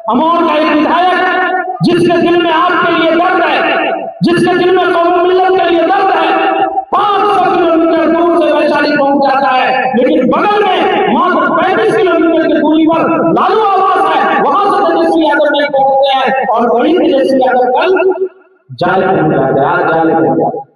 अमोर का एक विधायक जिसके दिल में आपके लिए दर्द है, जिसके दिल में कौम मिल्लत के लिए दर्द है, 500 किलोमीटर दूर से वैशाली पहुंच जाता है, लेकिन बगल में मात्र 35 किलोमीटर की दूरी पर लालू आवास है, वहां से तेजस्वी यादव नहीं पहुंचते हैं। और वही तेजस्वी यादव कल जाले बन जाते हैं, आज जाले बन जाते हैं।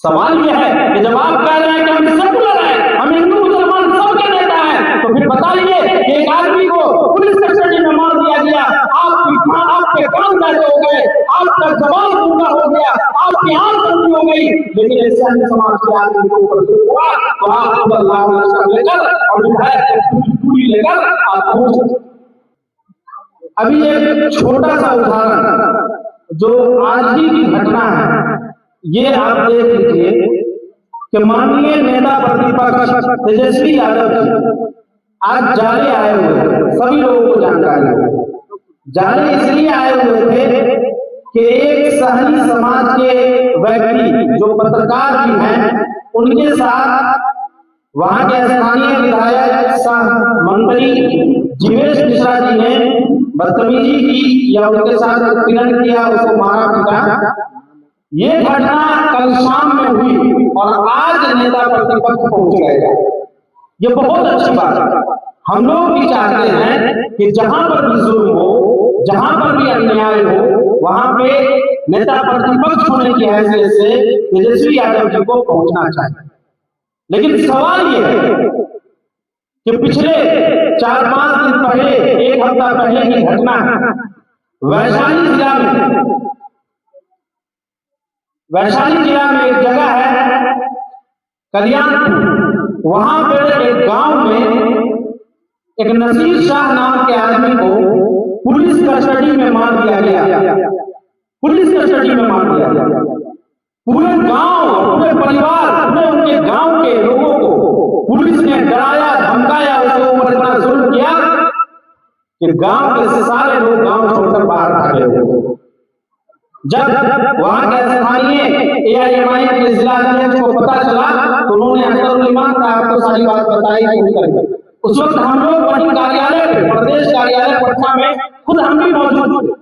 सवाल यह है कि जब आप कह रहे हैं कि हम सेकुलर हैं, हम हिंदू मुसलमान सबके नेता हैं, तो फिर बताइए कि एक आदमी को पुलिस कस्टडी में मार दिया गया, आपके कान बैठे हो गए, आपका जवान पूरा हो गया, आपकी आंख बंदी हो गई, लेकिन ऐसे अन्य समाज के आदमी को ऊपर हुआ तो आप बदलाव लेकर और विधायक पूरी लेकर आप पहुंच। अभी एक छोटा सा उदाहरण जो आज ही की घटना है, ये आप देख लीजिए कि माननीय नेता प्रतिपक्ष तेजस्वी यादव जी आज जाले आए हुए थे, सभी लोगों को जानकारी है। जाले इसलिए आए हुए थे कि एक सहनी समाज के व्यक्ति जो पत्रकार भी हैं, उनके साथ वहां के स्थानीय विधायक सह मंत्री जीवेश मिश्रा जी ने बदतमीजी की या उनके साथ उत्पीड़न किया, उसको मारा पीटा। ये घटना कल शाम में हुई और आज नेता प्रतिपक्ष पहुंच गए। ये बहुत अच्छी बात है। हम लोग भी चाहते हैं कि जहां पर भी जुल्म हो, जहां पर भी अन्याय हो, वहां पे नेता प्रतिपक्ष होने की हैसियत से तेजस्वी यादव जी को पहुंचना चाहिए। लेकिन सवाल ये है कि पिछले 4-5 दिन पहले, एक हफ्ता पहले की घटना वैशाली जिला में एक जगह है कल्याणपुर, वहां पर एक गांव में एक नसीर शाह नाम के आदमी को पुलिस कस्टडी में मार दिया गया। पुलिस कस्टडी में मार दिया गया। पूरे गांव, पूरे परिवार, पूरे उनके गांव के लोगों को पुलिस ने डराया, धमकाया, उसके ऊपर इतना जुल्म किया कि गांव के सारे लोग गांव छोड़कर बाहर भागे हुए। जब वहां के स्थानीय एआईएमआई के जिला अध्यक्ष को पता चला तो उन्होंने अंतर्निमान का आपको सारी बात बताई। उस वक्त हम लोग वही कार्यालय, प्रदेश कार्यालय पटना में खुद हम भी मौजूद थे।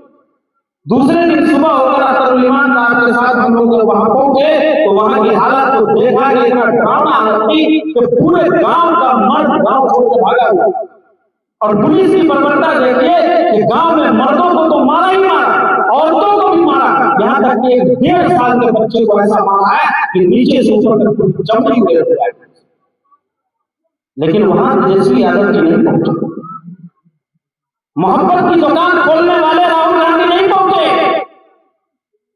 दूसरे दिन सुबह होकर अंतर्निमान के साथ हम लोग वहां पहुंचे तो वहां की हालत को देखा कि इतना डरावना हालत थी कि पूरे गांव का मर्द गांव छोड़कर भागा हुआ। और पुलिस की बर्बरता देखिए कि गांव में मर्दों को तो मारा ही मारा, औरतों को भी मारा, यहाँ तक कि 1.5 साल के बच्चे को ऐसा मारा है कि नीचे से ऊपर तक चमड़ी हुए थे। लेकिन वहां तेजस्वी यादव जी नहीं पहुंचे। मोहब्बत की दुकान खोलने वाले राहुल गांधी नहीं पहुंचे।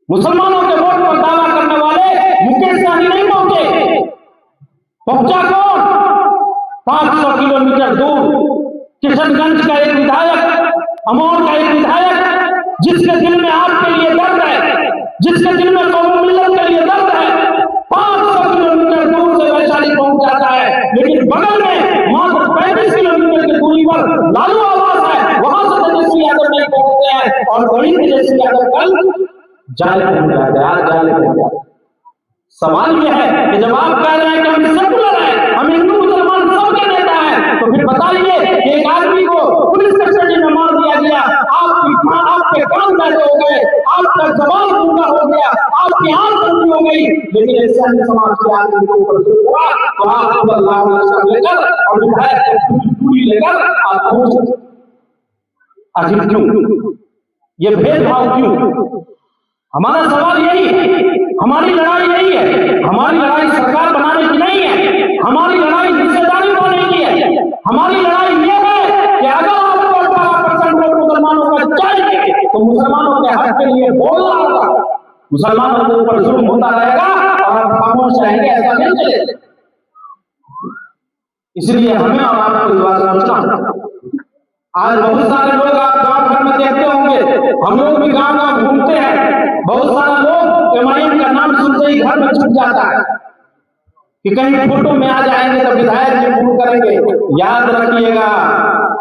मुसलमानों के वोट पर दावा करने वाले मुकेश सहनी नहीं पहुंचे। पहुंचा कौन? 500 किलोमीटर दूर किशनगंज का एक विधायक, अमोर का एक विधायक जिसके दिल में आपके लिए दर्द है, जिसके दिल में कौम मिल्लत के लिए दर्द है, 500 किलोमीटर दूर से वैशाली पहुंच जाता है, लेकिन बगल में मात्र 35 किलोमीटर की दूरी पर लालू आवास है, वहां से तेजस्वी यादव नहीं पहुंचते हैं। और वही तेजस्वी यादव कल जाले बन जाते हैं, आज जाले बन जाते हैं। सवाल यह है कि जब आप कह रहे हैं कि हम सेकुलर हैं, हम हिंदू मुसलमान सबके नेता हैं, तो फिर बताइए कि एक आदमी को पुलिस कस्टडी में मार दिया गया, आपके कान बैठे हो गए, आपका जवान पूरा हो गया, आपकी आंख बंदी हो गई, लेकिन ऐसे अन्य समाज के आदमी को ऊपर हुआ तो आप बदलाव लेकर और विधायक पूरी लेकर आप पहुंच। आखिर क्यों ये भेदभाव क्यों? हमारा सवाल यही है, हमारी लड़ाई यही है। हमारी लड़ाई सरकार बनाने की नहीं है, हमारी लड़ाई हिस्सेदारी पाने की है। हमारी लड़ाई ये है कि अगर आपको 18% वोट मुसलमानों का चाहिए तो मुसलमानों के हक के लिए बोलना होगा। मुसलमानों के ऊपर जुल्म होता रहेगा और आप खामोश रहेंगे, ऐसा नहीं चलेगा। इसलिए हमें और आपको ये बात समझना। आज बहुत सारे लोग आप गांव घर में देखते होंगे, हम लोग भी गांव गांव घूमते हैं, बहुत सारा लोग एमआईएम का नाम सुनते ही घर में छुप जाता है कि कहीं फोटो में आ जाएंगे तो विधायक जी फोन करेंगे। याद रखिएगा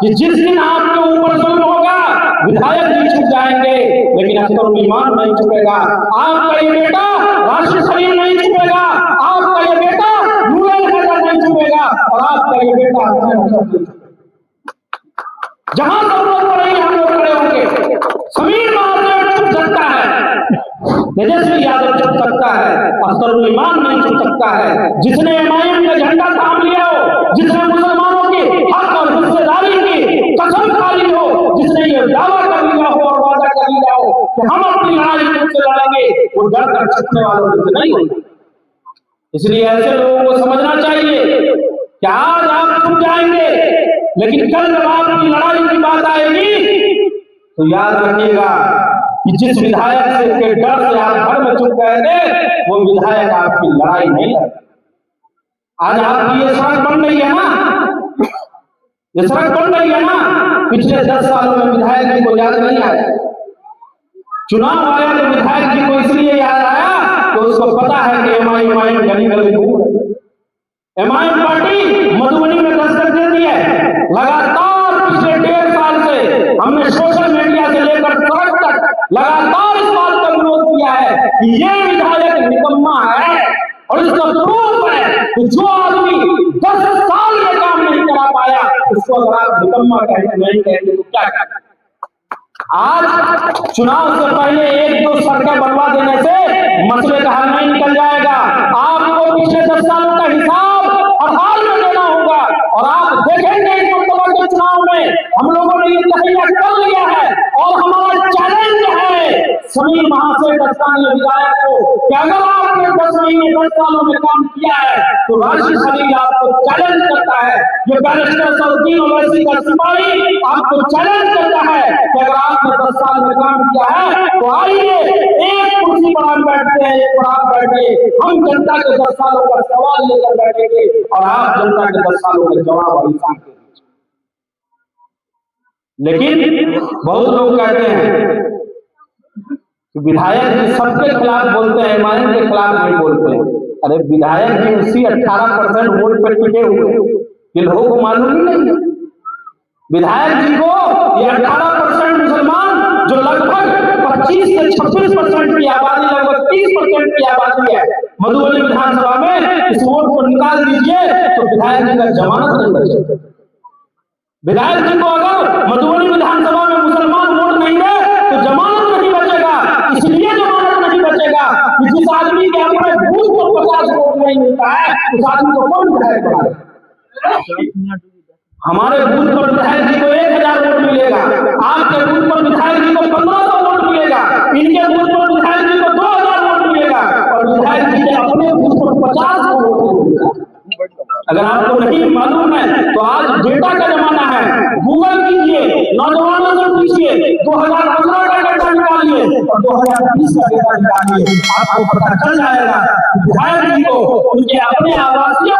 कि जिस दिन आपके ऊपर जुल्म होगा विधायक जी छुप जाएंगे, लेकिन अंतर्निमान नहीं छुपेगा। आपका ये बेटा राष्ट्रीय शरीर नहीं छुपेगा, आपका ये बेटा नूरे नजर नहीं छुपेगा, और आपका ये बेटा जहां जरूरत पड़ेगी हम लोग खड़े होंगे। तेजस्वी यादव चुप सकता है, अख्तरुल ईमान नहीं चुप सकता है। जिसने एमआईएम का झंडा थाम लिया हो, जिसने मुसलमानों के हक और हिस्सेदारी की कसम खा ली हो, जिसने ये दावा कर लिया हो और वादा कर लिया हो कि हम अपनी लड़ाई खुद से लड़ेंगे, वो डर कर सकने वालों से नहीं होगा। इसलिए ऐसे लोगों को समझना चाहिए कि आज आप छुप जाएंगे, लेकिन कल जब आपकी लड़ाई की बात आएगी तो याद रखिएगा कि जिस विधायक से के डर से आप घर में चुप गए थे, वो विधायक आपकी लड़ाई नहीं लड़े। आज आपकी ये सड़क बन रही है ना, ये सड़क बन रही है ना, पिछले 10 सालों में विधायक जी को याद नहीं आया। चुनाव आया तो विधायक जी को इसलिए याद आया तो उसको पता है कि एमआईएम गली गली दूर है। एमआईएम पार्टी मधुबनी में दस्तक देती है। लगातार पिछले 1.5 साल से हमने सोशल मीडिया से लेकर सड़क तक लगातार इस बात का विरोध किया है कि ये विधायक निकम्मा है, और इसका प्रूफ है कि जो आदमी 10 साल में काम नहीं करा पाया उसको अगर आप निकम्मा नहीं कहेंगे तो क्या करें। आज चुनाव से पहले 1-2 सड़कें बनवा देने से मसले का हल नहीं निकल जाएगा। आपको पिछले 10 सालों का हिसाब और हाल में देना होगा, और आप देखेंगे इस अक्टूबर के चुनाव में हम लोगों ने ये तैयार कर लिया है। और हमारा चैलेंज है सभी महाशय स्थानीय विधायक को कि अगर आपने 10 महीने 10 सालों में काम किया है तो राष्ट्रीय सभी आपको चैलेंज करता है। ये बैरिस्टर सौदीन ओवैसी का सिपाही आपको चैलेंज करता है कि अगर आपने 10 साल में काम किया है तो आइए एक कुर्सी पर हम बैठते हैं, एक पर आप बैठिए, हम जनता के 10 सालों का सवाल लेकर बैठेंगे और आप जनता के 10 सालों के जवाब और हिसाब देंगे। लेकिन बहुत लोग कहते हैं कि विधायक जी सबके खिलाफ बोलते हैं, एमआईएम के खिलाफ नहीं बोलते हैं। अरे विधायक जी उसी 18% वोट पर टिके हुए, ये लोगों को मालूम ही नहीं है। विधायक जी को ये 18% मुसलमान जो लगभग 25 से 26% की आबादी, लगभग 30% की आबादी है मधुबनी विधानसभा में, इस वोट को निकाल दीजिए तो विधायक जी का जमानत नहीं बचेगा। विधायक जी को अगर मधुबनी विधानसभा में मुसलमान वोट नहीं दे तो जमानत नहीं बचेगा। इसलिए जमानत नहीं बचेगा कि जिस आदमी के अपने बूथ को 50 वोट नहीं मिलता है उस आदमी को कौन विधायक बनाए। हमारे बूथ पर विधायक जी को 1000 वोट मिलेगा, आपके बूथ पर विधायक जी को 1500 वोट मिलेगा, इनके बूथ पर विधायक जी को 2000 वोट मिलेगा, और विधायक जी के अपने बूथ पर 50 वोट मिलेगा। अगर आपको नहीं मालूम है तो आज डेटा का जमाना है, गूगल कीजिए, नौजवानों से पूछिए, 2015 का डेटा निकालिए और 2020 का डेटा निकालिए, आपको पता चल जाएगा विधायक जी को उनके अपने आवासीय